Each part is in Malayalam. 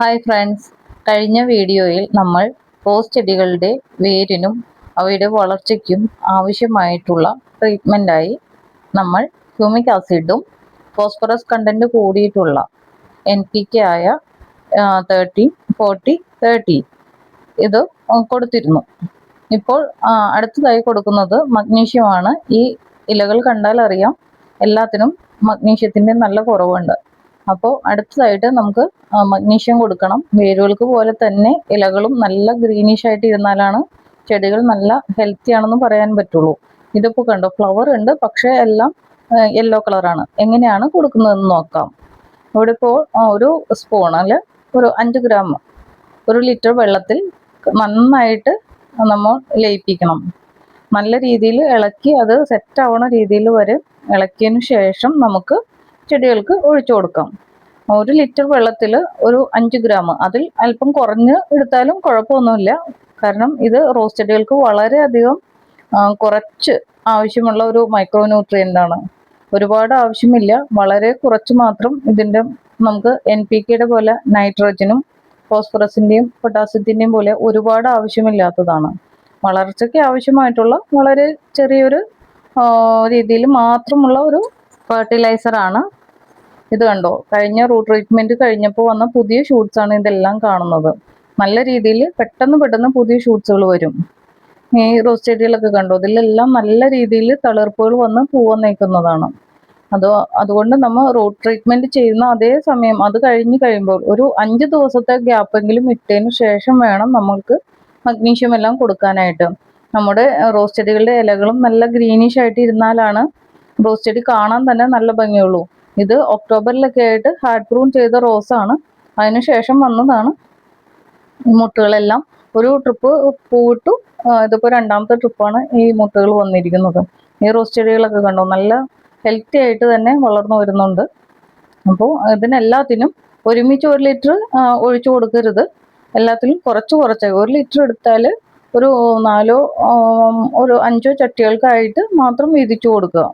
ഹായ് ഫ്രണ്ട്സ്, കഴിഞ്ഞ വീഡിയോയിൽ നമ്മൾ റോസ് ചെടികളുടെ വേരിനും അവയുടെ വളർച്ചയ്ക്കും ആവശ്യമായിട്ടുള്ള ട്രീറ്റ്മെൻറ്റായി നമ്മൾ ഹ്യൂമിക് ആസിഡും ഫോസ്ഫറസ് കണ്ടൻറ്റ് കൂടിയിട്ടുള്ള NPK ആയ 13-40-30 ഇത് കൊടുത്തിരുന്നു. ഇപ്പോൾ അടുത്തതായി കൊടുക്കുന്നത് മഗ്നീഷ്യമാണ്. ഈ ഇലകൾ കണ്ടാൽ അറിയാം എല്ലാത്തിനും മഗ്നീഷ്യത്തിൻ്റെ നല്ല കുറവുണ്ട്. അപ്പോൾ അടുത്തതായിട്ട് നമുക്ക് മഗ്നീഷ്യം കൊടുക്കണം. വേരുകൾക്ക് പോലെ തന്നെ ഇലകളും നല്ല ഗ്രീനിഷ് ആയിട്ട് ഇരുന്നാലാണ് ചെടികൾ നല്ല ഹെൽത്തി ആണെന്ന് പറയാൻ പറ്റുള്ളൂ. ഇതിപ്പോൾ കണ്ടോ, ഫ്ലവർ ഉണ്ട്, പക്ഷേ എല്ലാം യെല്ലോ കളറാണ്. എങ്ങനെയാണ് കൊടുക്കുന്നതെന്ന് നോക്കാം. ഇവിടെ ഇപ്പോൾ ഒരു സ്പൂണിൽ ഒരു 5 ഗ്രാം 1 ലിറ്റർ വെള്ളത്തിൽ നന്നായിട്ട് നമ്മൾ ലയിപ്പിക്കണം. നല്ല രീതിയിൽ ഇളക്കി അത് സെറ്റ് ആവണ രീതിയിൽ വരെ ഇളക്കിയതിന് ശേഷം നമുക്ക് ചെടികൾക്ക് ഒഴിച്ചു കൊടുക്കാം. 1 ലിറ്റർ വെള്ളത്തിൽ ഒരു 5 ഗ്രാം, അതിൽ അല്പം കുറഞ്ഞ് എടുത്താലും കുഴപ്പമൊന്നുമില്ല. കാരണം ഇത് റോസ് ചെടികൾക്ക് വളരെയധികം കുറച്ച് ആവശ്യമുള്ള ഒരു മൈക്രോ ന്യൂട്രിയൻ്റ് ആണ്. ഒരുപാട് ആവശ്യമില്ല, വളരെ കുറച്ച് മാത്രം. ഇതിൻ്റെ നമുക്ക് NPKയുടെ പോലെ നൈട്രജനും ഫോസ്ഫറസിൻ്റെയും പൊട്ടാസ്യത്തിൻ്റെയും പോലെ ഒരുപാട് ആവശ്യമില്ലാത്തതാണ്. വളർച്ചയ്ക്ക് ആവശ്യമായിട്ടുള്ള വളരെ ചെറിയൊരു രീതിയിൽ മാത്രമുള്ള ഒരു ഫെർട്ടിലൈസറാണ്. ഇത് കണ്ടോ, കഴിഞ്ഞ റൂട്ട് ട്രീറ്റ്മെൻറ്റ് കഴിഞ്ഞപ്പോൾ വന്ന പുതിയ ഷൂട്ട്സാണ് ഇതെല്ലാം കാണുന്നത്. നല്ല രീതിയിൽ പെട്ടെന്ന് പുതിയ ഷൂട്ട്സുകൾ വരും. ഈ റോസ് ചെടികളൊക്കെ കണ്ടോ, ഇതിലെല്ലാം നല്ല രീതിയിൽ തളിർപ്പുകൾ വന്ന് പൂവന്നേക്കുന്നതാണ്. അതുകൊണ്ട് നമ്മൾ റൂട്ട് ട്രീറ്റ്മെൻറ്റ് ചെയ്യുന്ന അതേ സമയം അത് കഴിയുമ്പോൾ ഒരു 5 ദിവസത്തെ ഗ്യാപ്പെങ്കിലും ഇട്ടതിന് ശേഷം വേണം നമ്മൾക്ക് മഗ്നീഷ്യം എല്ലാം കൊടുക്കാനായിട്ട്. നമ്മുടെ റോസ് ചെടികളുടെ ഇലകളും നല്ല ഗ്രീനിഷ് ആയിട്ട് ഇരുന്നാലാണ് റോസ് ചെടി കാണാൻ തന്നെ നല്ല ഭംഗിയുള്ളൂ. ഇത് ഒക്ടോബറിലൊക്കെ ആയിട്ട് ഹാർഡ് പ്രൂൺ ചെയ്ത റോസാണ്. അതിനുശേഷം വന്നതാണ് ഈ മുട്ടുകളെല്ലാം. ഒരു ട്രിപ്പ് പൂവിട്ടു, ഇതിപ്പോൾ രണ്ടാമത്തെ ട്രിപ്പാണ് ഈ മുട്ടുകൾ വന്നിരിക്കുന്നത്. ഈ റോസ് ചെടികളൊക്കെ കണ്ടോ, നല്ല ഹെൽത്തി ആയിട്ട് തന്നെ വളർന്നു വരുന്നുണ്ട്. അപ്പോൾ ഇതിനെല്ലാത്തിനും ഒരുമിച്ച് 1 ലിറ്റർ ഒഴിച്ചു കൊടുക്കരുത്. എല്ലാത്തിലും കുറച്ച് 1 ലിറ്റർ എടുത്താൽ ഒരു 4 ഒരു 5 ചട്ടികൾക്കായിട്ട് മാത്രം വീതിച്ചു കൊടുക്കുക.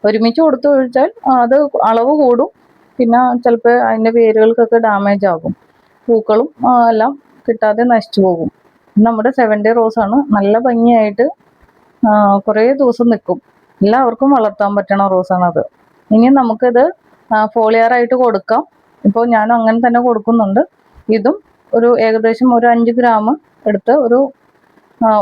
ഒരുമിച്ച് കൊടുത്ത് ഒഴിച്ചാൽ അത് അളവ് കൂടും, പിന്നെ ചിലപ്പോൾ അതിൻ്റെ വേരുകൾക്കൊക്കെ ഡാമേജ് ആകും, പൂക്കളും എല്ലാം കിട്ടാതെ നശിച്ചു പോകും. നമ്മുടെ 7 ഡേ റോസാണ്. നല്ല ഭംഗിയായിട്ട് കുറേ ദിവസം നിൽക്കും. എല്ലാവർക്കും വളർത്താൻ പറ്റണ റോസാണത്. ഇനി നമുക്കിത് ഫോളിയറായിട്ട് കൊടുക്കാം. ഇപ്പോൾ ഞാൻ അങ്ങനെ തന്നെ കൊടുക്കുന്നുണ്ട്. ഇതും ഒരു ഏകദേശം ഒരു 5 ഗ്രാം എടുത്ത് ഒരു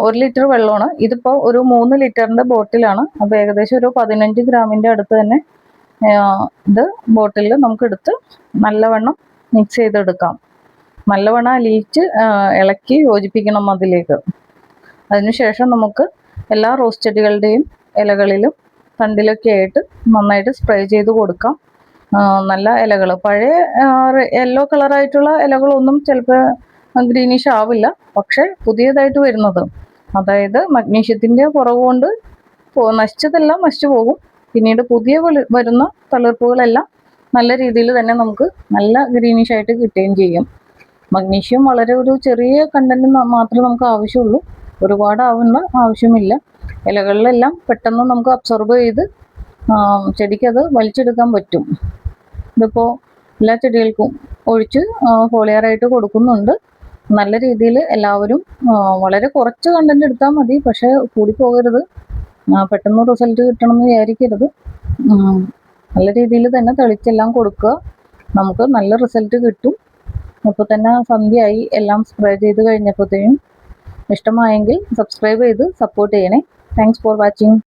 1 ലിറ്റർ വെള്ളമാണ്. ഇതിപ്പോൾ ഒരു 3 ലിറ്ററിൻ്റെ ബോട്ടിലാണ്. അപ്പോൾ ഏകദേശം ഒരു 15 ഗ്രാമിൻ്റെ അടുത്ത് തന്നെ ഇത് ബോട്ടിലിൽ നമുക്കെടുത്ത് നല്ലവണ്ണം മിക്സ് ചെയ്തെടുക്കാം. നല്ലവണ്ണം അലിയിച്ച് ഇളക്കി യോജിപ്പിക്കണം അതിലേക്ക്. അതിനുശേഷം നമുക്ക് എല്ലാ റോസ് ചെടികളുടെയും ഇലകളിലും തണ്ടിലൊക്കെ ആയിട്ട് നന്നായിട്ട് സ്പ്രേ ചെയ്ത് കൊടുക്കാം. നല്ല ഇലകൾ, പഴയ യെല്ലോ കളറായിട്ടുള്ള ഇലകളൊന്നും ചിലപ്പോൾ ഗ്രീനിഷ് ആവില്ല, പക്ഷേ പുതിയതായിട്ട് വരുന്നത്, അതായത് മഗ്നീഷ്യത്തിൻ്റെ കുറവ് കൊണ്ട് നശിച്ചതെല്ലാം നശിച്ചു പോകും. പിന്നീട് പുതിയ വരുന്ന തളിർപ്പുകളെല്ലാം നല്ല രീതിയിൽ തന്നെ നമുക്ക് നല്ല ഗ്രീനിഷ് ആയിട്ട് കിട്ടുകയും ചെയ്യും. മഗ്നീഷ്യം വളരെ ഒരു ചെറിയ കണ്ടന്റ് മാത്രമേ നമുക്ക് ആവശ്യമുള്ളൂ, ഒരുപാട് ആവശ്യമില്ല. ഇലകളിലെല്ലാം പെട്ടെന്ന് നമുക്ക് അബ്സോർബ് ചെയ്ത് ചെടിക്കത് വലിച്ചെടുക്കാൻ പറ്റും. ഇതിപ്പോൾ എല്ലാ ചെടികൾക്കും ഒഴിച്ച് ഫോളിയറായിട്ട് കൊടുക്കുന്നുണ്ട്. നല്ല രീതിയിൽ എല്ലാവരും വളരെ കുറച്ച് കണ്ടന്റ് എടുത്താൽ മതി, പക്ഷേ കൂടിപ്പോകരുത്. പെട്ടെന്ന് റിസൾട്ട് കിട്ടണമെന്ന് വിചാരിക്കരുത്. നല്ല രീതിയിൽ തന്നെ തെളിച്ചെല്ലാം കൊടുക്കുക, നമുക്ക് നല്ല റിസൾട്ട് കിട്ടും. ഇപ്പോൾ തന്നെ സന്ധ്യയായി, എല്ലാം സ്പ്രേ ചെയ്ത് കഴിഞ്ഞപ്പോഴത്തേനും. ഇഷ്ടമായെങ്കിൽ സബ്സ്ക്രൈബ് ചെയ്ത് സപ്പോർട്ട് ചെയ്യണേ. Thanks for watching.